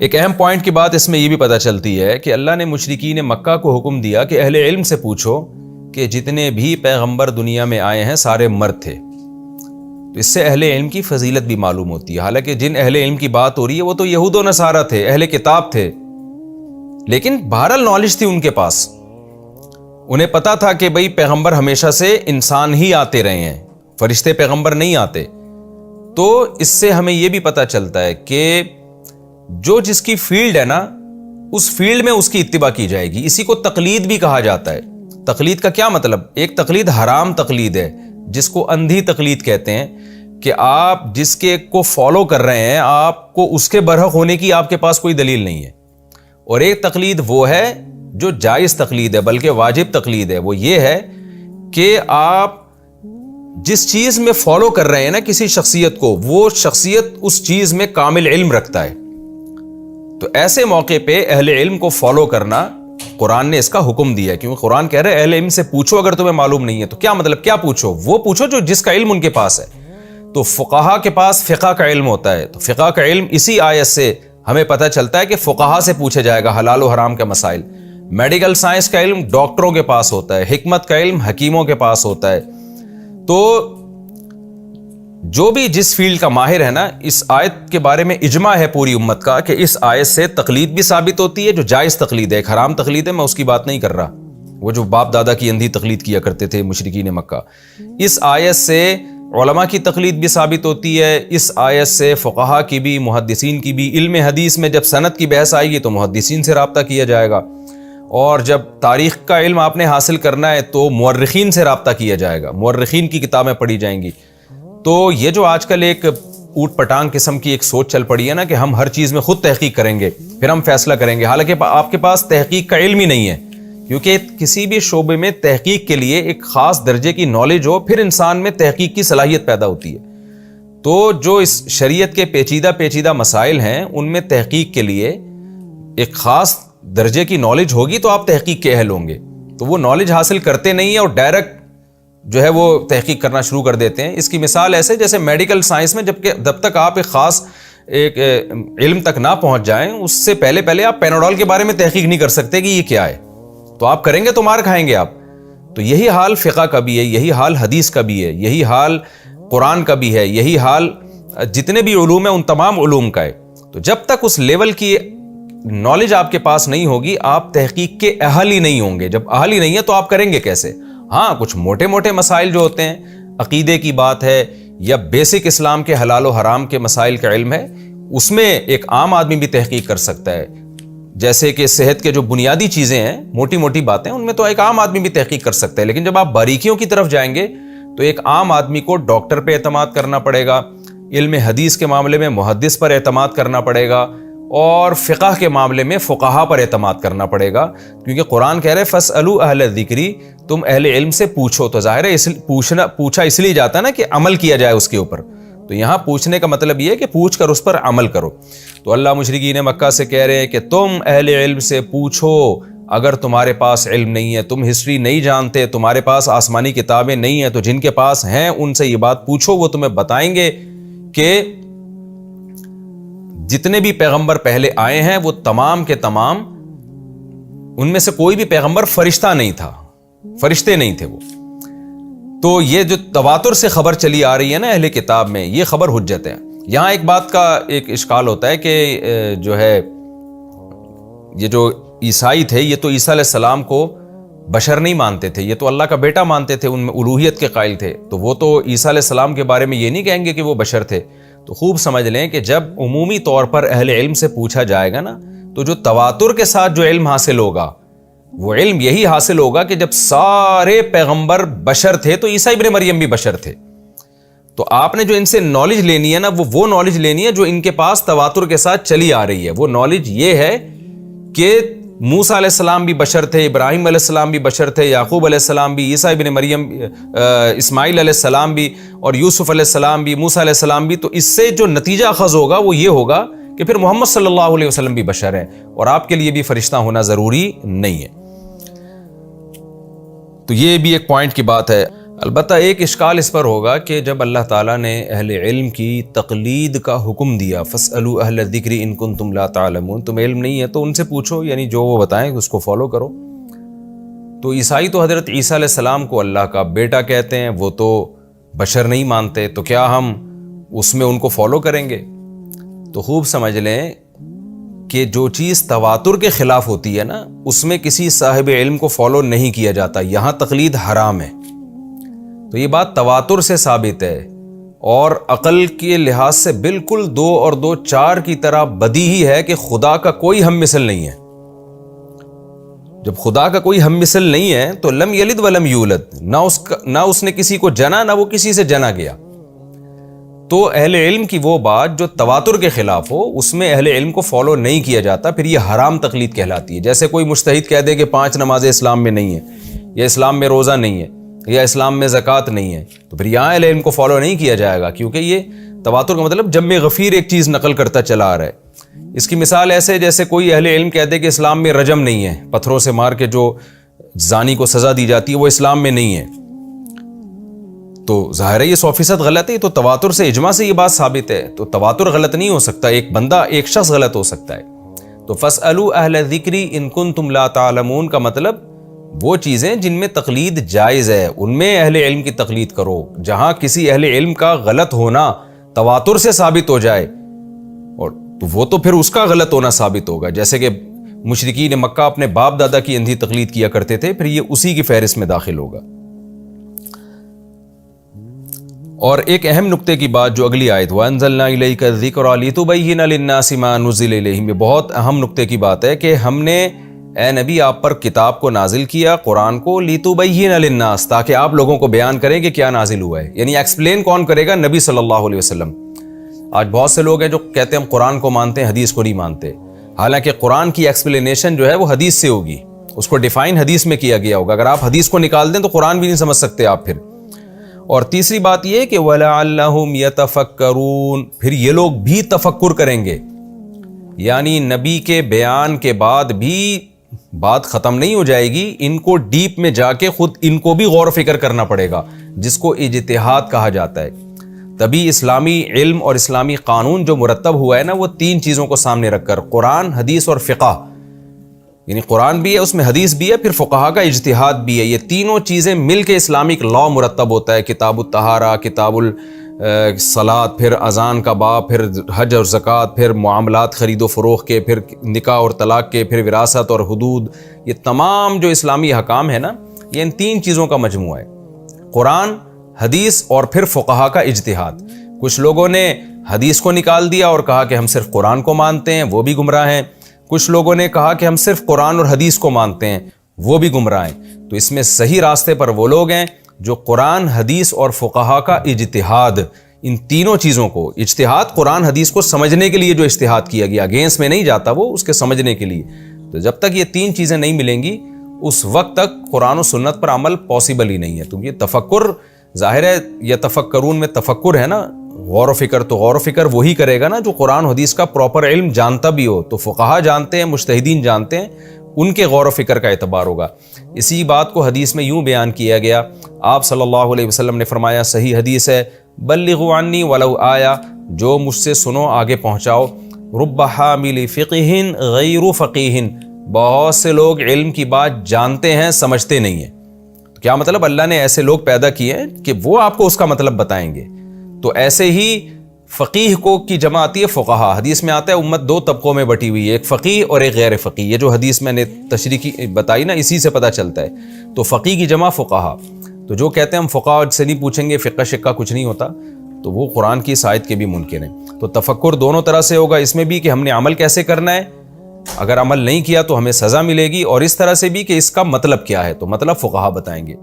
ایک اہم پوائنٹ کی بات اس میں یہ بھی پتہ چلتی ہے کہ اللہ نے مشرکین مکہ کو حکم دیا کہ اہل علم سے پوچھو کہ جتنے بھی پیغمبر دنیا میں آئے ہیں سارے مرد تھے. تو اس سے اہل علم کی فضیلت بھی معلوم ہوتی ہے. حالانکہ جن اہل علم کی بات ہو رہی ہے وہ تو یہود و نصارہ تھے, اہل کتاب تھے, لیکن بہرحال نالج تھی ان کے پاس. انہیں پتا تھا کہ بھئی پیغمبر ہمیشہ سے انسان ہی آتے رہے ہیں, فرشتے پیغمبر نہیں آتے. تو اس سے ہمیں یہ بھی پتا چلتا ہے کہ جو جس کی فیلڈ ہے نا, اس فیلڈ میں اس کی اتباع کی جائے گی. اسی کو تقلید بھی کہا جاتا ہے. تقلید کا کیا مطلب؟ ایک تقلید حرام تقلید ہے جس کو اندھی تقلید کہتے ہیں, کہ آپ جس کے کو فالو کر رہے ہیں آپ کو اس کے برحق ہونے کی آپ کے پاس کوئی دلیل نہیں ہے. اور ایک تقلید وہ ہے جو جائز تقلید ہے, بلکہ واجب تقلید ہے. وہ یہ ہے کہ آپ جس چیز میں فالو کر رہے ہیں نا کسی شخصیت کو, وہ شخصیت اس چیز میں کامل علم رکھتا ہے. تو ایسے موقع پہ اہل علم کو فالو کرنا قرآن نے اس کا حکم دیا ہے, کیونکہ قرآن کہہ رہے ہیں اہل علم سے پوچھو اگر تمہیں معلوم نہیں ہے. تو کیا مطلب, کیا پوچھو؟ وہ پوچھو جو جس کا علم ان کے پاس ہے. تو فقہا کے پاس فقہ کا علم ہوتا ہے, تو فقہ کا علم اسی آیت سے ہمیں پتہ چلتا ہے کہ فقہا سے پوچھا جائے گا حلال و حرام کے مسائل. میڈیکل سائنس کا علم ڈاکٹروں کے پاس ہوتا ہے, حکمت کا علم حکیموں کے پاس ہوتا ہے. تو جو بھی جس فیلڈ کا ماہر ہے نا, اس آیت کے بارے میں اجماع ہے پوری امت کا کہ اس آیت سے تقلید بھی ثابت ہوتی ہے, جو جائز تقلید ہے. ایک حرام تقلید ہے, میں اس کی بات نہیں کر رہا, وہ جو باپ دادا کی اندھی تقلید کیا کرتے تھے مشرکین مکہ. اس آیت سے علماء کی تقلید بھی ثابت ہوتی ہے. اس آیت سے فقہا کی بھی, محدثین کی بھی. علم حدیث میں جب سند کی بحث آئے گی تو محدثین سے رابطہ کیا جائے گا, اور جب تاریخ کا علم آپ نے حاصل کرنا ہے تو مورخین سے رابطہ کیا جائے گا, مورخین کی کتابیں پڑھی جائیں گی. تو یہ جو آج کل ایک اوٹ پٹانگ قسم کی ایک سوچ چل پڑی ہے نا کہ ہم ہر چیز میں خود تحقیق کریں گے پھر ہم فیصلہ کریں گے, حالانکہ آپ کے پاس تحقیق کا علم ہی نہیں ہے. کیونکہ کسی بھی شعبے میں تحقیق کے لیے ایک خاص درجے کی نالج ہو, پھر انسان میں تحقیق کی صلاحیت پیدا ہوتی ہے. تو جو اس شریعت کے پیچیدہ مسائل ہیں ان میں تحقیق کے لیے ایک خاص درجے کی نالج ہوگی تو آپ تحقیق کے اہل ہوں گے. تو وہ نالج حاصل کرتے نہیں ہیں اور ڈائریکٹ جو ہے وہ تحقیق کرنا شروع کر دیتے ہیں. اس کی مثال ایسے جیسے میڈیکل سائنس میں جب تک آپ ایک خاص ایک علم تک نہ پہنچ جائیں, اس سے پہلے آپ پیناڈول کے بارے میں تحقیق نہیں کر سکتے کہ یہ کیا ہے. تو آپ کریں گے تو مار کھائیں گے آپ. تو یہی حال فقہ کا بھی ہے, یہی حال حدیث کا بھی ہے, یہی حال قرآن کا بھی ہے, یہی حال جتنے بھی علوم ہیں ان تمام علوم کا ہے. تو جب تک اس لیول کی نالج آپ کے پاس نہیں ہوگی آپ تحقیق کے اہل ہی نہیں ہوں گے. جب اہل ہی نہیں ہے تو آپ کریں گے کیسے؟ ہاں, کچھ موٹے مسائل جو ہوتے ہیں, عقیدے کی بات ہے یا بیسک اسلام کے حلال و حرام کے مسائل کا علم ہے, اس میں ایک عام آدمی بھی تحقیق کر سکتا ہے. جیسے کہ صحت کے جو بنیادی چیزیں ہیں, موٹی باتیں, ان میں تو ایک عام آدمی بھی تحقیق کر سکتا ہے. لیکن جب آپ باریکیوں کی طرف جائیں گے تو ایک عام آدمی کو ڈاکٹر پہ اعتماد کرنا پڑے گا, علم حدیث کے معاملے میں محدث پر اعتماد کرنا پڑے گا, اور فقہ کے معاملے میں فقہا پر اعتماد کرنا پڑے گا. کیونکہ قرآن کہہ رہے فاسألوا اہل الذکر, تم اہل علم سے پوچھو. تو ظاہر ہے پوچھا اس لیے جاتا ہے نا کہ عمل کیا جائے اس کے اوپر. تو یہاں پوچھنے کا مطلب یہ ہے کہ پوچھ کر اس پر عمل کرو. تو اللہ مشرکین مکہ سے کہہ رہے ہیں کہ تم اہل علم سے پوچھو اگر تمہارے پاس علم نہیں ہے, تم ہسٹری نہیں جانتے, تمہارے پاس آسمانی کتابیں نہیں ہیں, تو جن کے پاس ہیں ان سے یہ بات پوچھو, وہ تمہیں بتائیں گے کہ جتنے بھی پیغمبر پہلے آئے ہیں وہ تمام کے تمام, ان میں سے کوئی بھی پیغمبر فرشتہ نہیں تھا, فرشتے نہیں تھے وہ. تو یہ جو تواتر سے خبر چلی آ رہی ہے نا اہل کتاب میں, یہ خبر حجت ہے. یہاں ایک بات کا ایک اشکال ہوتا ہے کہ جو ہے یہ جو عیسائی تھے یہ تو عیسیٰ علیہ السلام کو بشر نہیں مانتے تھے, یہ تو اللہ کا بیٹا مانتے تھے, ان میں الوہیت کے قائل تھے. تو وہ تو عیسیٰ علیہ السلام کے بارے میں یہ نہیں کہیں گے کہ وہ بشر تھے. تو خوب سمجھ لیں کہ جب عمومی طور پر اہل علم سے پوچھا جائے گا نا, تو جو تواتر کے ساتھ جو علم حاصل ہوگا وہ علم یہی حاصل ہوگا کہ جب سارے پیغمبر بشر تھے تو عیسیٰ ابن مریم بھی بشر تھے. تو آپ نے جو ان سے نالج لینی ہے نا, وہ نالج لینی ہے جو ان کے پاس تواتر کے ساتھ چلی آ رہی ہے. وہ نالج یہ ہے کہ موسیٰ علیہ السلام بھی بشر تھے, ابراہیم علیہ السلام بھی بشر تھے, یعقوب علیہ السلام بھی, عیسیٰ ابن مریم, اسماعیل علیہ السلام بھی, اور یوسف علیہ السلام بھی, موسیٰ علیہ السلام بھی. تو اس سے جو نتیجہ اخذ ہوگا وہ یہ ہوگا کہ پھر محمد صلی اللہ علیہ وسلم بھی بشر ہیں, اور آپ کے لیے بھی فرشتہ ہونا ضروری نہیں ہے. تو یہ بھی ایک پوائنٹ کی بات ہے. البتہ ایک اشکال اس پر ہوگا کہ جب اللہ تعالیٰ نے اہل علم کی تقلید کا حکم دیا فاسألوا اہل الذکر ان کنتم لا تعلمون، تم علم نہیں ہے تو ان سے پوچھو، یعنی جو وہ بتائیں اس کو فالو کرو. تو عیسائی تو حضرت عیسیٰ علیہ السلام کو اللہ کا بیٹا کہتے ہیں، وہ تو بشر نہیں مانتے، تو کیا ہم اس میں ان کو فالو کریں گے؟ تو خوب سمجھ لیں کہ جو چیز تواتر کے خلاف ہوتی ہے نا، اس میں کسی صاحب علم کو فالو نہیں کیا جاتا، یہاں تقلید حرام ہے. تو یہ بات تواتر سے ثابت ہے، اور عقل کے لحاظ سے بالکل 2 اور 2 4 کی طرح بدیہی ہے کہ خدا کا کوئی ہم مثل نہیں ہے. جب خدا کا کوئی ہم مثل نہیں ہے تو لم یلد ولم یولد، نہ اس نے کسی کو جنا، نہ وہ کسی سے جنا گیا. تو اہل علم کی وہ بات جو تواتر کے خلاف ہو، اس میں اہل علم کو فالو نہیں کیا جاتا، پھر یہ حرام تقلید کہلاتی ہے. جیسے کوئی مجتہد کہہ دے کہ 5 نمازیں اسلام میں نہیں ہیں، یا اسلام میں روزہ نہیں ہے، یا اسلام میں زکوٰۃ نہیں ہے، تو پھر یہاں اہل علم کو فالو نہیں کیا جائے گا، کیونکہ یہ تواتر کا مطلب جمع غفیر ایک چیز نقل کرتا چلا آ رہا ہے. اس کی مثال ایسے جیسے کوئی اہل علم کہہ دے کہ اسلام میں رجم نہیں ہے، پتھروں سے مار کے جو زانی کو سزا دی جاتی ہے وہ اسلام میں نہیں ہے، تو ظاہر ہے یہ 100% غلط ہے. تو تواتر سے، اجماع سے یہ بات ثابت ہے، تو تواتر غلط نہیں ہو سکتا، ایک بندہ، ایک شخص غلط ہو سکتا ہے. تو فاسألوا اہل الذکر ان کنتم لا تعلمون کا مطلب وہ چیزیں جن میں تقلید جائز ہے ان میں اہل علم کی تقلید کرو. جہاں کسی اہل علم کا غلط ہونا تواتر سے ثابت ہو جائے، اور تو وہ تو پھر اس کا غلط ہونا ثابت ہوگا. جیسے کہ مشرکین مکہ اپنے باپ دادا کی اندھی تقلید کیا کرتے تھے، پھر یہ اسی کی فہرست میں داخل ہوگا. اور ایک اہم نقطے کی بات جو اگلی آیت وَأَنزَلْنَا إِلَيْكَ الذِّكْرَ لِتُبَيِّنَ لِلنَّاسِ مَا نُزِّلَ إِلَيْهِمْ، یہ بہت اہم نقطے کی بات ہے کہ ہم نے اے نبی آپ پر کتاب کو نازل کیا، قرآن کو، لِتُبَيِّنَ لِلنَّاسِ، تاکہ آپ لوگوں کو بیان کریں کہ کیا نازل ہوا ہے. یعنی ایکسپلین کون کرے گا؟ نبی صلی اللہ علیہ وسلم. آج بہت سے لوگ ہیں جو کہتے ہیں ہم قرآن کو مانتے ہیں، حدیث کو نہیں مانتے، حالانکہ قرآن کی ایکسپلینیشن جو ہے وہ حدیث سے ہوگی، اس کو ڈیفائن حدیث میں کیا گیا ہوگا. اگر آپ حدیث کو نکال دیں تو قرآن بھی نہیں سمجھ سکتے آپ پھر. اور تیسری بات یہ کہ وَلَعَلَّهُمْ يَتَفَكَّرُونَ، پھر یہ لوگ بھی تفکر کریں گے، یعنی نبی کے بیان کے بعد بھی بات ختم نہیں ہو جائے گی، ان کو ڈیپ میں جا کے خود ان کو بھی غور و فکر کرنا پڑے گا، جس کو اجتہاد کہا جاتا ہے. تبھی اسلامی علم اور اسلامی قانون جو مرتب ہوا ہے نا، وہ 3 چیزوں کو سامنے رکھ کر، قرآن، حدیث اور فقہ، یعنی قرآن بھی ہے، اس میں حدیث بھی ہے، پھر فقہا کا اجتہاد بھی ہے. یہ تینوں چیزیں مل کے اسلامک لا مرتب ہوتا ہے. کتاب الطہارہ، کتاب الصلاۃ، پھر اذان کا باب، پھر حج اور زکوٰۃ، پھر معاملات خرید و فروخت کے، پھر نکاح اور طلاق کے، پھر وراثت اور حدود. یہ تمام جو اسلامی حکام ہے نا، یہ ان 3 چیزوں کا مجموعہ ہے، قرآن، حدیث اور پھر فقہا کا اجتہاد. کچھ لوگوں نے حدیث کو نکال دیا اور کہا کہ ہم صرف قرآن کو مانتے ہیں، وہ بھی گمراہ ہیں. کچھ لوگوں نے کہا کہ ہم صرف قرآن اور حدیث کو مانتے ہیں، وہ بھی گمراہ ہیں. تو اس میں صحیح راستے پر وہ لوگ ہیں جو قرآن، حدیث اور فقہا کا اجتہاد، ان تینوں چیزوں کو، اجتہاد قرآن حدیث کو سمجھنے کے لیے جو اجتہاد کیا گیا، اگینسٹ میں نہیں جاتا وہ، اس کے سمجھنے کے لیے. تو جب تک یہ 3 چیزیں نہیں ملیں گی اس وقت تک قرآن و سنت پر عمل پاسبل ہی نہیں ہے. تو یہ تفکر، ظاہر ہے یہ تفکرون میں تفکر ہے نا، غور و فکر، تو غور و فکر وہی کرے گا نا جو قرآن حدیث کا پراپر علم جانتا بھی ہو. تو فقہا جانتے ہیں، مجتہدین جانتے ہیں، ان کے غور و فکر کا اعتبار ہوگا. اسی بات کو حدیث میں یوں بیان کیا گیا، آپ صلی اللہ علیہ وسلم نے فرمایا، صحیح حدیث ہے، بلغوا عنی ولو آیا، جو مجھ سے سنو آگے پہنچاؤ. رب حامل فقہ غیر فقیہ، بہت سے لوگ علم کی بات جانتے ہیں، سمجھتے نہیں ہیں. تو کیا مطلب؟ اللہ نے ایسے لوگ پیدا کیے ہیں کہ وہ آپ کو اس کا مطلب بتائیں گے. تو ایسے ہی فقیہ کو کی جمع آتی ہے فقہا. حدیث میں آتا ہے امت 2 طبقوں میں بٹی ہوئی ہے، ایک فقیہ اور ایک غیر فقیہ. یہ جو حدیث میں نے تشریح بتائی نا، اسی سے پتہ چلتا ہے. تو فقیہ کی جمع فقہا. تو جو کہتے ہیں ہم فقہا سے نہیں پوچھیں گے، فقہ شقہ کچھ نہیں ہوتا، تو وہ قرآن کی اس آیت کے بھی منکر ہیں. تو تفکر دونوں طرح سے ہوگا، اس میں بھی کہ ہم نے عمل کیسے کرنا ہے، اگر عمل نہیں کیا تو ہمیں سزا ملے گی، اور اس طرح سے بھی کہ اس کا مطلب کیا ہے، تو مطلب فقہا بتائیں گے.